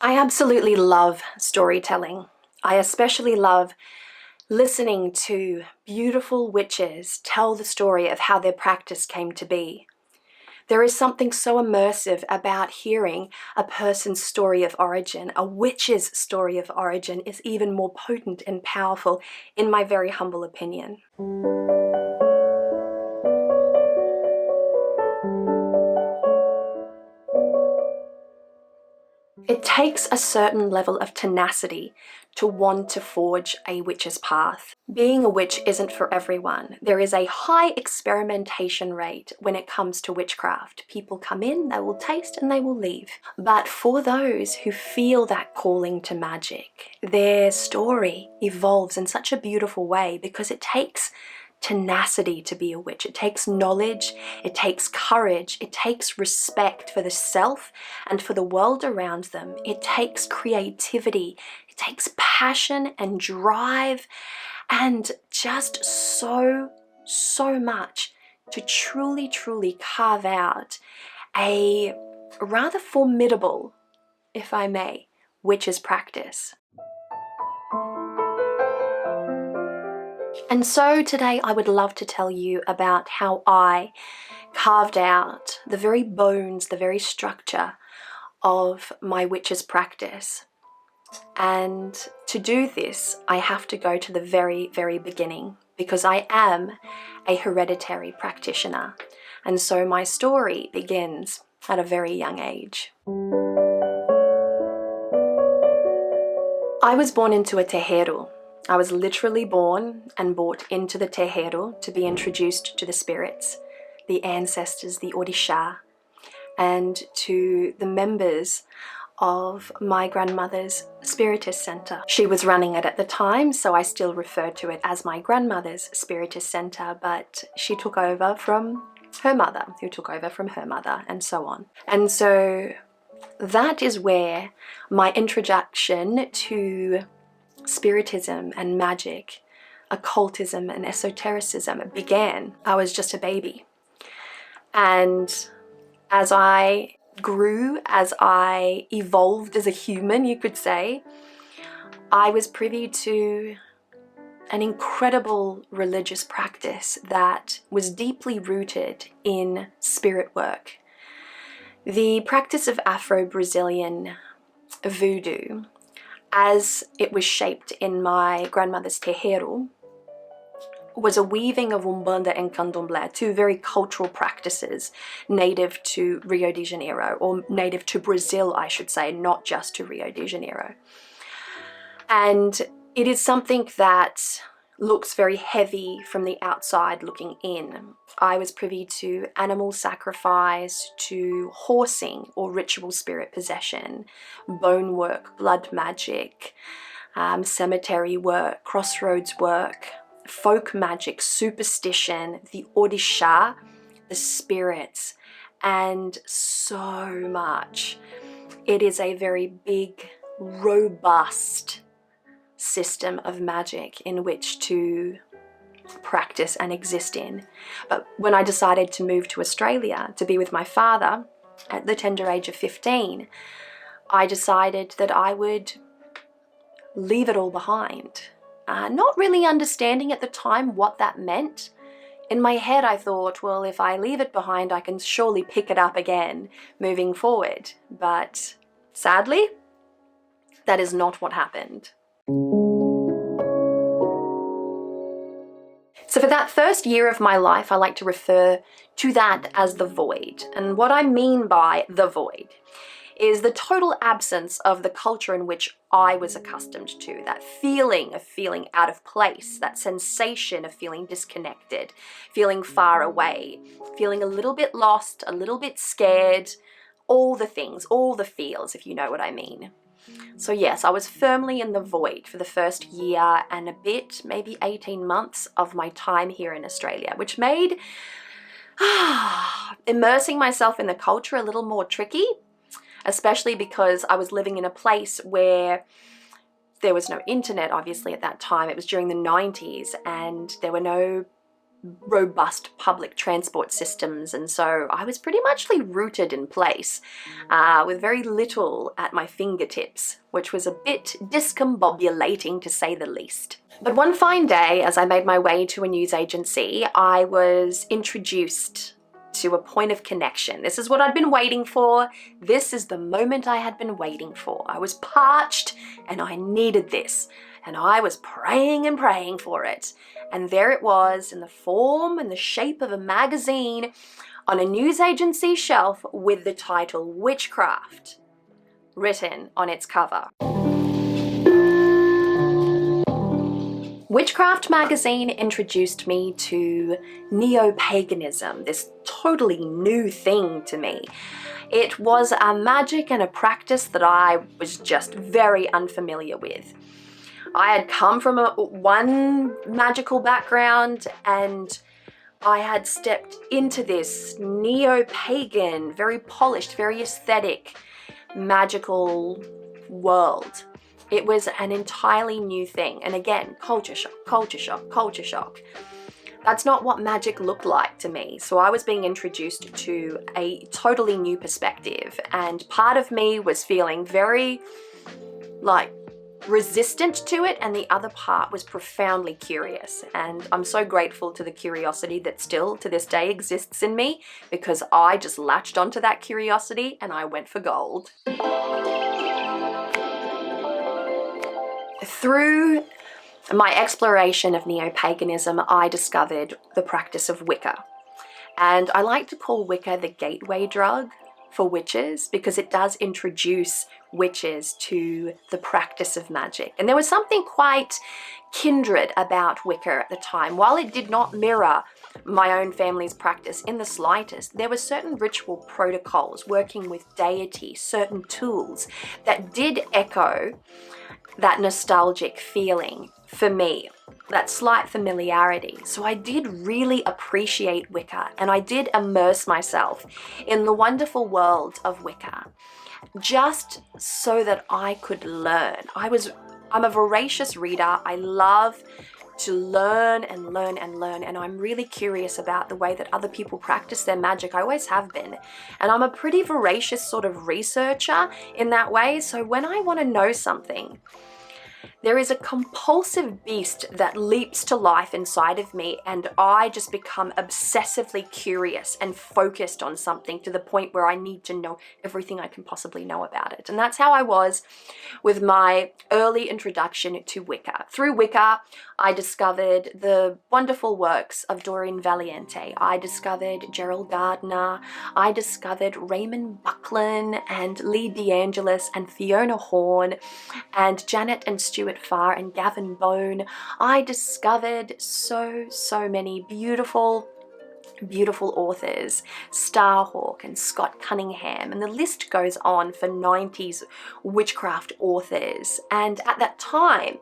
I absolutely love storytelling. I especially love listening to beautiful witches tell the story of how their practice came to be. There is something so immersive about hearing a person's story of origin. A witch's story of origin is even more potent and powerful, in my very humble opinion. It takes a certain level of tenacity to want to forge a witch's path. Being a witch isn't for everyone. There is a high experimentation rate when it comes to witchcraft. People come in, they will taste, and they will leave. But for those who feel that calling to magic, their story evolves in such a beautiful way because it takes tenacity to be a witch. It takes knowledge, it takes courage, it takes respect for the self and for the world around them. It takes creativity, it takes passion and drive and just so much to truly carve out a rather formidable, if I may, witch's practice. And so today I would love to tell you about how I carved out the very bones, the very structure of my witch's practice. And to do this, I have to go to the very beginning because I am a hereditary practitioner. And so my story begins at a very young age. I was born into a terreiro. I was literally born and brought into the terreiro to be introduced to the spirits, the ancestors, the orixá, and to the members of my grandmother's spiritist center. She was running it at the time, so I still refer to it as my grandmother's spiritist center, but she took over from her mother, who took over from her mother, and so on. And so that is where my introduction to spiritism and magic, occultism and esotericism began. I was just a baby. And as I grew, as I evolved as a human, you could say, I was privy to an incredible religious practice that was deeply rooted in spirit work. The practice of Afro Brazilian Vodou, as it was shaped in my grandmother's terreiro, was a weaving of Umbanda and Candomblé, two very cultural practices native to Rio de Janeiro, or native to Brazil, I should say, not just to Rio de Janeiro. And it is something that looks very heavy from the outside looking in. I was privy to animal sacrifice, to horsing or ritual spirit possession, bone work, blood magic, cemetery work, crossroads work, folk magic, superstition, the orixá, the spirits, and so much. It is a very big, robust system of magic in which to practice and exist in. But when I decided to move to Australia to be with my father at the tender age of 15, I decided that I would leave it all behind. Not really understanding at the time what that meant. In my head I thought, well, if I leave it behind I can surely pick it up again moving forward. But sadly, that is not what happened. So for that first year of my life, I like to refer to that as the void. And what I mean by the void is the total absence of the culture in which I was accustomed to, that feeling of feeling out of place, that sensation of feeling disconnected, feeling far away, feeling a little bit lost, a little bit scared, all the things, all the feels, if you know what I mean. So yes, I was firmly in the void for the first year and a bit, maybe 18 months of my time here in Australia, which made immersing myself in the culture a little more tricky, especially because I was living in a place where there was no internet, obviously, at that time. It was during the 90s and there were no robust public transport systems, and so I was pretty much rooted in place with very little at my fingertips, which was a bit discombobulating to say the least. But one fine day, as I made my way to a news agency, I was introduced to a point of connection. This is what I'd been waiting for. This is the moment I had been waiting for. I was parched and I needed this. And I was praying and praying for it. And there it was, in the form and the shape of a magazine on a news agency shelf with the title Witchcraft written on its cover. Witchcraft magazine introduced me to neo-paganism, this totally new thing to me. It was a magic and a practice that I was just very unfamiliar with. I had come from one magical background, and I had stepped into this neo-pagan, very polished, very aesthetic, magical world. It was an entirely new thing. And again, culture shock, culture shock, culture shock. That's not what magic looked like to me. So I was being introduced to a totally new perspective. And part of me was feeling very, resistant to it, and the other part was profoundly curious. And I'm so grateful to the curiosity that still to this day exists in me, because I just latched onto that curiosity and I went for gold. Through my exploration of neo-paganism, I discovered the practice of Wicca. And I like to call Wicca the gateway drug for witches, because it does introduce witches to the practice of magic. And there was something quite kindred about Wicca at the time. While it did not mirror my own family's practice in the slightest, there were certain ritual protocols working with deity, certain tools that did echo that nostalgic feeling for me, that slight familiarity. So I did really appreciate Wicca, and I did immerse myself in the wonderful world of Wicca, just so that I could learn. I'm a voracious reader. I love to learn and learn and learn, and I'm really curious about the way that other people practice their magic. I always have been, and I'm a pretty voracious sort of researcher in that way. So when I want to know something, there is a compulsive beast that leaps to life inside of me, and I just become obsessively curious and focused on something to the point where I need to know everything I can possibly know about it. And that's how I was with my early introduction to Wicca. Through Wicca, I discovered the wonderful works of Doreen Valiente. I discovered Gerald Gardner. I discovered Raymond Buckland and Lee DeAngelis and Fiona Horn and Janet and Stuart Farr and Gavin Bone. I discovered so many beautiful authors, Starhawk and Scott Cunningham, and the list goes on for 90s witchcraft authors. And at that time,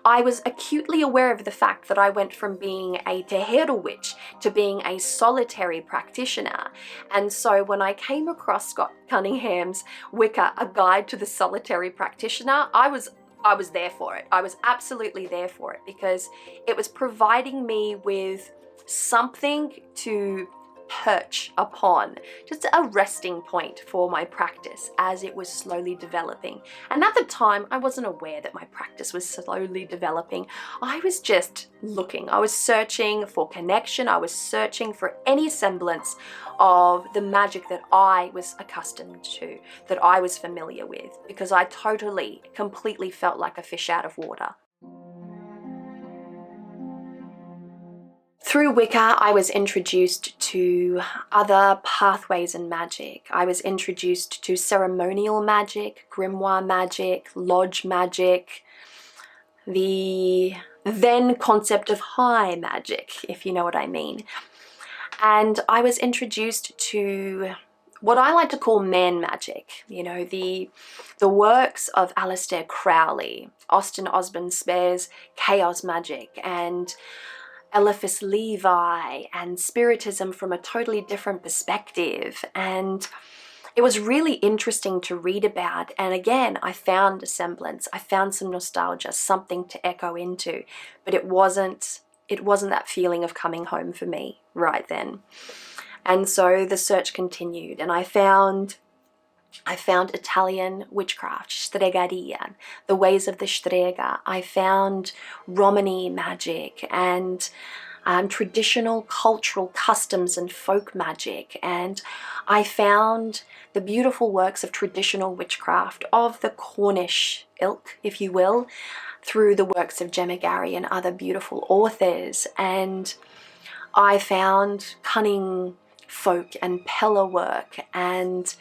I was acutely aware of the fact that I went from being a Terreiro witch to being a solitary practitioner. And so when I came across Scott Cunningham's Wicca, A Guide to the Solitary Practitioner, I was there for it. I was absolutely there for it, because it was providing me with something to perch upon, just a resting point for my practice as it was slowly developing. And at the time, I wasn't aware that my practice was slowly developing. I was just looking. I was searching for connection. I was searching for any semblance of the magic that I was accustomed to, that I was familiar with, because I completely felt like a fish out of water. Through Wicca, I was introduced to other pathways in magic. I was introduced to ceremonial magic, grimoire magic, lodge magic, the then concept of high magic, if you know what I mean. And I was introduced to what I like to call man magic, the works of Aleister Crowley, Austin Osman Spare's chaos magic, and Eliphas Levi, and spiritism from a totally different perspective. And it was really interesting to read about. And again, I found a semblance. I found some nostalgia, something to echo into, but it wasn't it wasn't that feeling of coming home for me right then. And so the search continued, and I found Italian witchcraft, stregaria, the ways of the strega. I found Romani magic and traditional cultural customs and folk magic. And I found the beautiful works of traditional witchcraft of the Cornish ilk, if you will, through the works of Gemma and other beautiful authors. And I found cunning folk and Pella work, and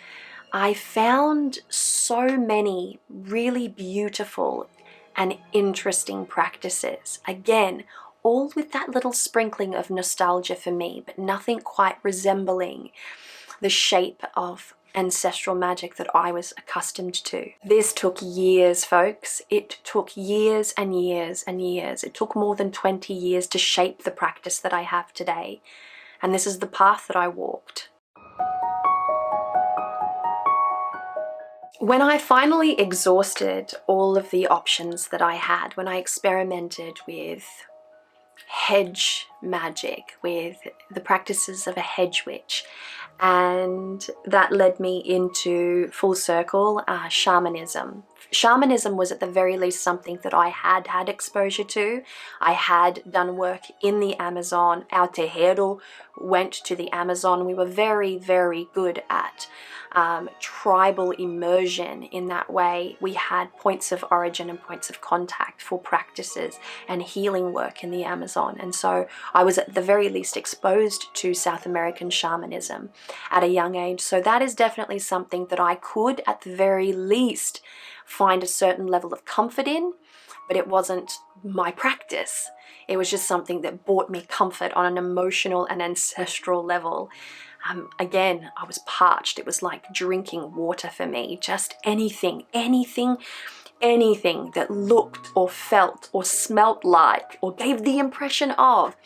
I found so many really beautiful and interesting practices. Again, all with that little sprinkling of nostalgia for me, but nothing quite resembling the shape of ancestral magic that I was accustomed to. This took years, folks. It took years and years and years. It took more than 20 years to shape the practice that I have today. And this is the path that I walked. When I finally exhausted all of the options that I had, when I experimented with hedge magic, with the practices of a hedge witch, and that led me into full circle shamanism. Shamanism was at the very least something that I had had exposure to. I had done work in the Amazon. Our terreiro went to the Amazon. We were very, very good at tribal immersion in that way. We had points of origin and points of contact for practices and healing work in the Amazon. And so I was at the very least exposed to South American shamanism at a young age. So that is definitely something that I could at the very least find a certain level of comfort in, but it wasn't my practice. It was just something that brought me comfort on an emotional and ancestral level. Again, I was parched. It was like drinking water for me. Just anything that looked or felt or smelt like or gave the impression of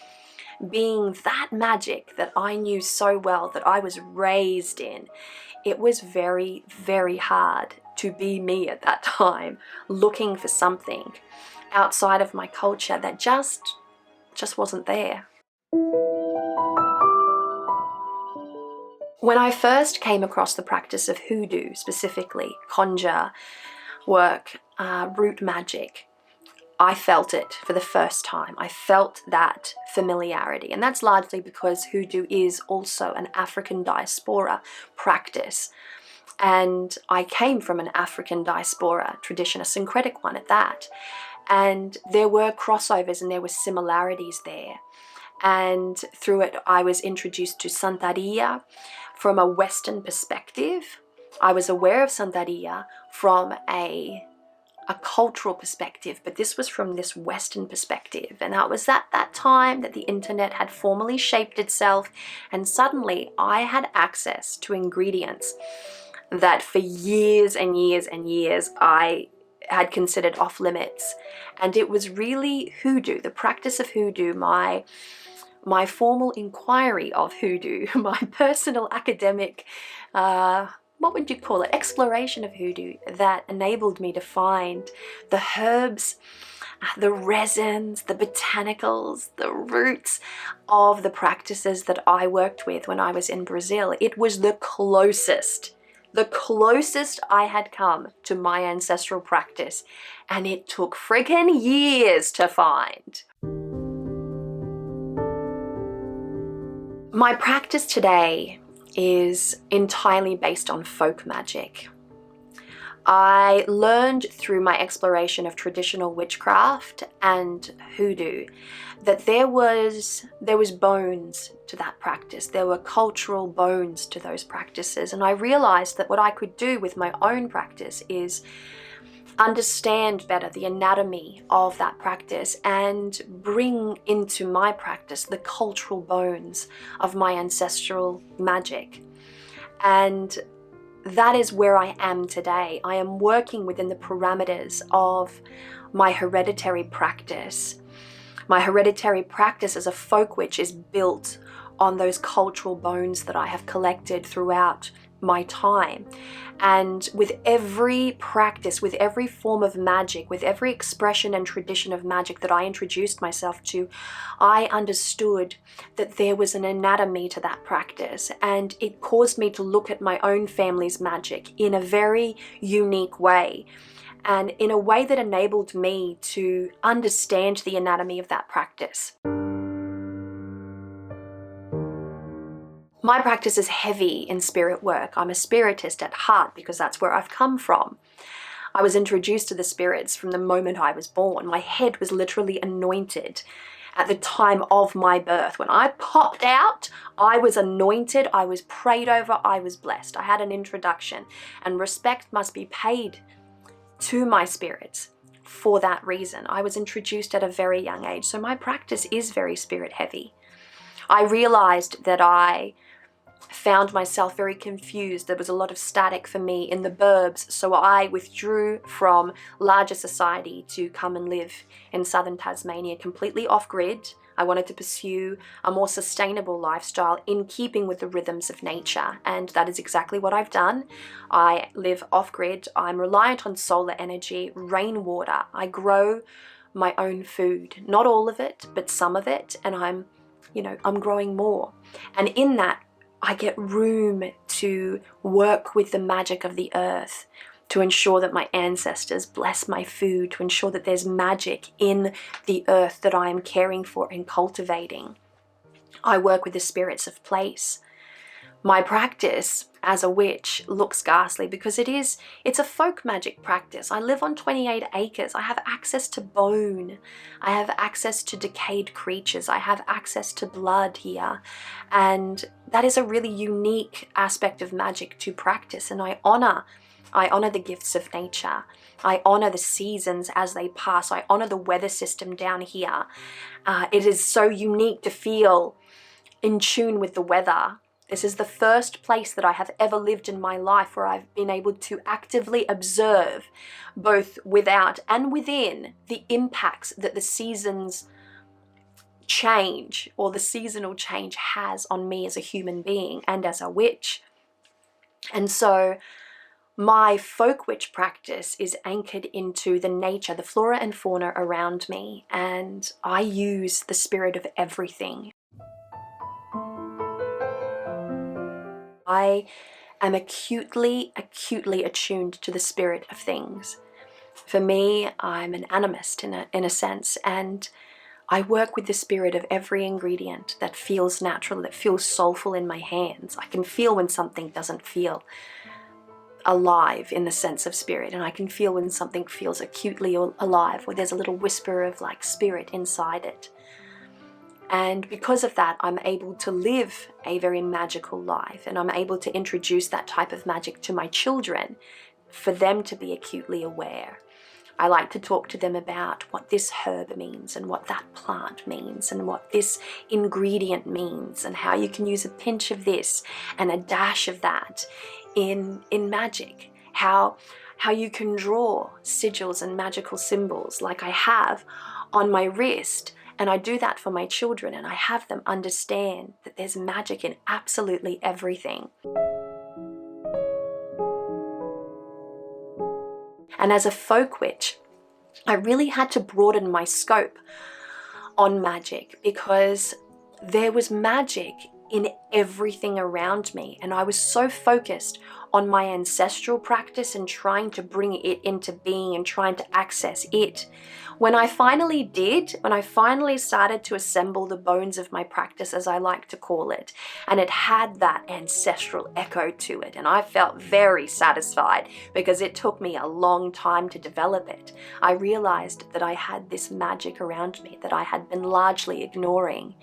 being that magic that I knew so well, that I was raised in. It was very, very hard to be me at that time, looking for something outside of my culture that just wasn't there. When I first came across the practice of hoodoo, specifically conjure work, root magic, I felt it for the first time. I felt that familiarity, and that's largely because hoodoo is also an African diaspora practice. And I came from an African diaspora tradition, a syncretic one at that. And there were crossovers and there were similarities there. And through it, I was introduced to Santeria from a Western perspective. I was aware of Santeria from a cultural perspective, but this was from this Western perspective. And that was at that time that the internet had formally shaped itself, and suddenly I had access to ingredients that for years and years and years I had considered off limits. And it was really hoodoo, the practice of hoodoo, my formal inquiry of hoodoo, my personal academic, what would you call it, exploration of hoodoo, that enabled me to find the herbs, the resins, the botanicals, the roots of the practices that I worked with when I was in Brazil. It was the closest I had come to my ancestral practice, and it took friggin' years to find. My practice today is entirely based on folk magic. I learned through my exploration of traditional witchcraft and hoodoo that there was bones to that practice. There were cultural bones to those practices. And I realized that what I could do with my own practice is understand better the anatomy of that practice and bring into my practice the cultural bones of my ancestral magic. And that is where I am today. I am working within the parameters of my hereditary practice. My hereditary practice as a folk witch is built on those cultural bones that I have collected throughout my time. And with every practice, with every form of magic, with every expression and tradition of magic that I introduced myself to, I understood that there was an anatomy to that practice, and it caused me to look at my own family's magic in a very unique way, and in a way that enabled me to understand the anatomy of that practice. My practice is heavy in spirit work. I'm a spiritist at heart because that's where I've come from. I was introduced to the spirits from the moment I was born. My head was literally anointed at the time of my birth. When I popped out, I was anointed, I was prayed over, I was blessed. I had an introduction, and respect must be paid to my spirits for that reason. I was introduced at a very young age, so my practice is very spirit heavy. I realized that I found myself very confused. There was a lot of static for me in the burbs, so I withdrew from larger society to come and live in southern Tasmania, completely off-grid. I wanted to pursue a more sustainable lifestyle in keeping with the rhythms of nature, and that is exactly what I've done. I live off-grid. I'm reliant on solar energy, rainwater. I grow my own food, not all of it, but some of it, and I'm growing more. And in that, I get room to work with the magic of the earth, to ensure that my ancestors bless my food, to ensure that there's magic in the earth that I am caring for and cultivating. I work with the spirits of place. My practice as a witch looks ghastly because it's a folk magic practice. I live on 28 acres. I have access to bone. I have access to decayed creatures. I have access to blood here. And that is a really unique aspect of magic to practice. And I honor the gifts of nature. I honor the seasons as they pass. I honor the weather system down here. It is so unique to feel in tune with the weather. This is the first place that I have ever lived in my life where I've been able to actively observe, both without and within, the impacts that the seasons change, or the seasonal change, has on me as a human being and as a witch. And so my folk witch practice is anchored into the nature, the flora and fauna around me, and I use the spirit of everything. I am acutely attuned to the spirit of things. For me, I'm an animist in a sense, and I work with the spirit of every ingredient that feels natural, that feels soulful in my hands. I can feel when something doesn't feel alive in the sense of spirit, and I can feel when something feels acutely alive, where there's a little whisper of like spirit inside it. And because of that, I'm able to live a very magical life, and I'm able to introduce that type of magic to my children for them to be acutely aware. I like to talk to them about what this herb means and what that plant means and what this ingredient means and how you can use a pinch of this and a dash of that in magic. How you can draw sigils and magical symbols like I have on my wrist. And I do that for my children, and I have them understand that there's magic in absolutely everything. And as a folk witch, I really had to broaden my scope on magic because there was magic in everything around me, and I was so focused on my ancestral practice and trying to bring it into being and trying to access it. When I finally started to assemble the bones of my practice, as I like to call it, and it had that ancestral echo to it, and I felt very satisfied because it took me a long time to develop it, I realized that I had this magic around me that I had been largely ignoring.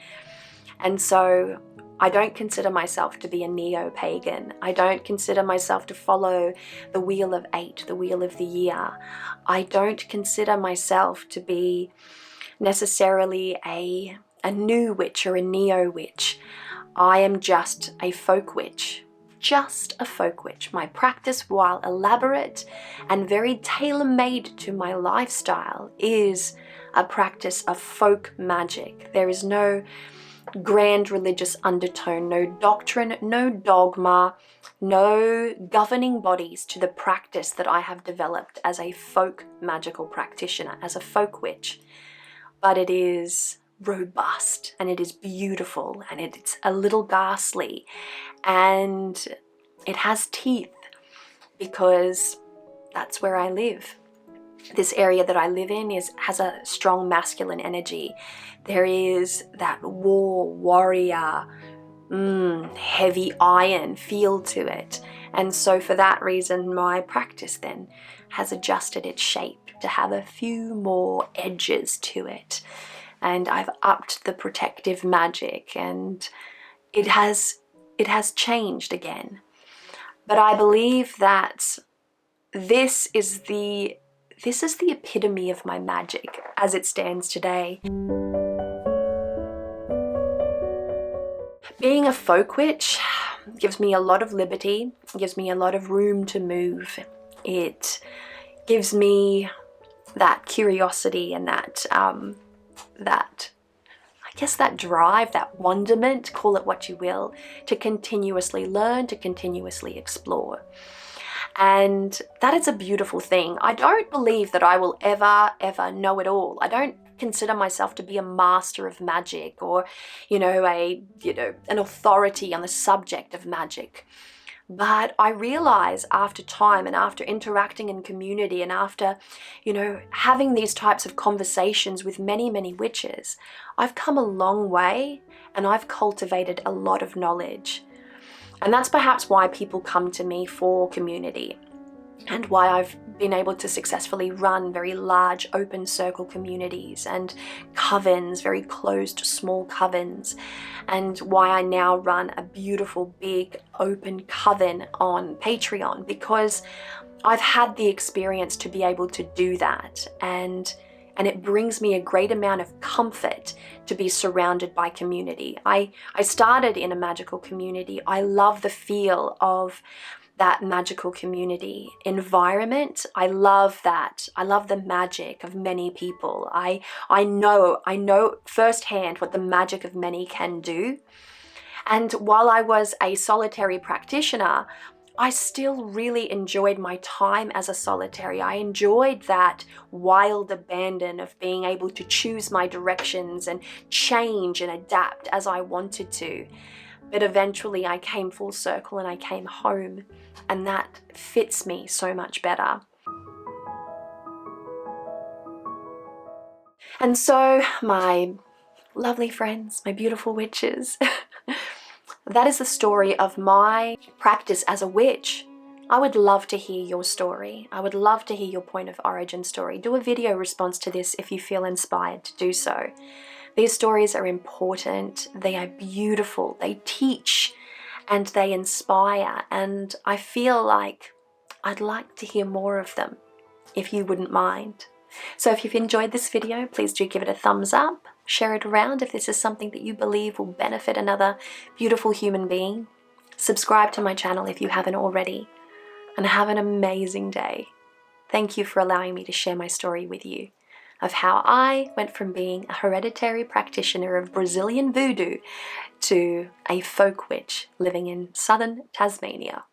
And so I don't consider myself to be a neo-pagan. I don't consider myself to follow the wheel of 8, the wheel of the year. I don't consider myself to be necessarily a new witch or a neo-witch. I am just a folk witch. Just a folk witch. My practice, while elaborate and very tailor-made to my lifestyle, is a practice of folk magic. There is no grand religious undertone, no doctrine, no dogma, no governing bodies to the practice that I have developed as a folk magical practitioner, as a folk witch. But it is robust and it is beautiful and it's a little ghastly and it has teeth because that's where I live. This area that I live in has a strong masculine energy. There is that warrior, heavy iron feel to it. And so for that reason, my practice then has adjusted its shape to have a few more edges to it. And I've upped the protective magic and it has changed again. But I believe that this is the epitome of my magic as it stands today. Being a folk witch gives me a lot of liberty, gives me a lot of room to move. It gives me that curiosity and that drive, that wonderment, call it what you will, to continuously learn, to continuously explore. And that is a beautiful thing. I don't believe that I will ever know it all. I don't consider myself to be a master of magic or, an authority on the subject of magic. But I realize after time and after interacting in community and after, having these types of conversations with many, many witches, I've come a long way and I've cultivated a lot of knowledge. And that's perhaps why people come to me for community and why I've been able to successfully run very large open circle communities and covens, very closed small covens, and why I now run a beautiful big open coven on Patreon, because I've had the experience to be able to do that, and it brings me a great amount of comfort to be surrounded by community. I started in a magical community. I love the feel of that magical community environment. I love that. I love the magic of many people. I know firsthand what the magic of many can do. And while I was a solitary practitioner, I still really enjoyed my time as a solitary. I enjoyed that wild abandon of being able to choose my directions and change and adapt as I wanted to. But eventually I came full circle and I came home, and that fits me so much better. And so, my lovely friends, my beautiful witches, that is the story of my practice as a witch. I would love to hear your story. I would love to hear your point of origin story. Do a video response to this if you feel inspired to do so. These stories are important, they are beautiful, they teach and they inspire, and I feel like I'd like to hear more of them, if you wouldn't mind. So if you've enjoyed this video, please do give it a thumbs up, share it around if this is something that you believe will benefit another beautiful human being. Subscribe to my channel if you haven't already, and have an amazing day. Thank you for allowing me to share my story with you, of how I went from being a hereditary practitioner of Brazilian voodoo to a folk witch living in southern Tasmania.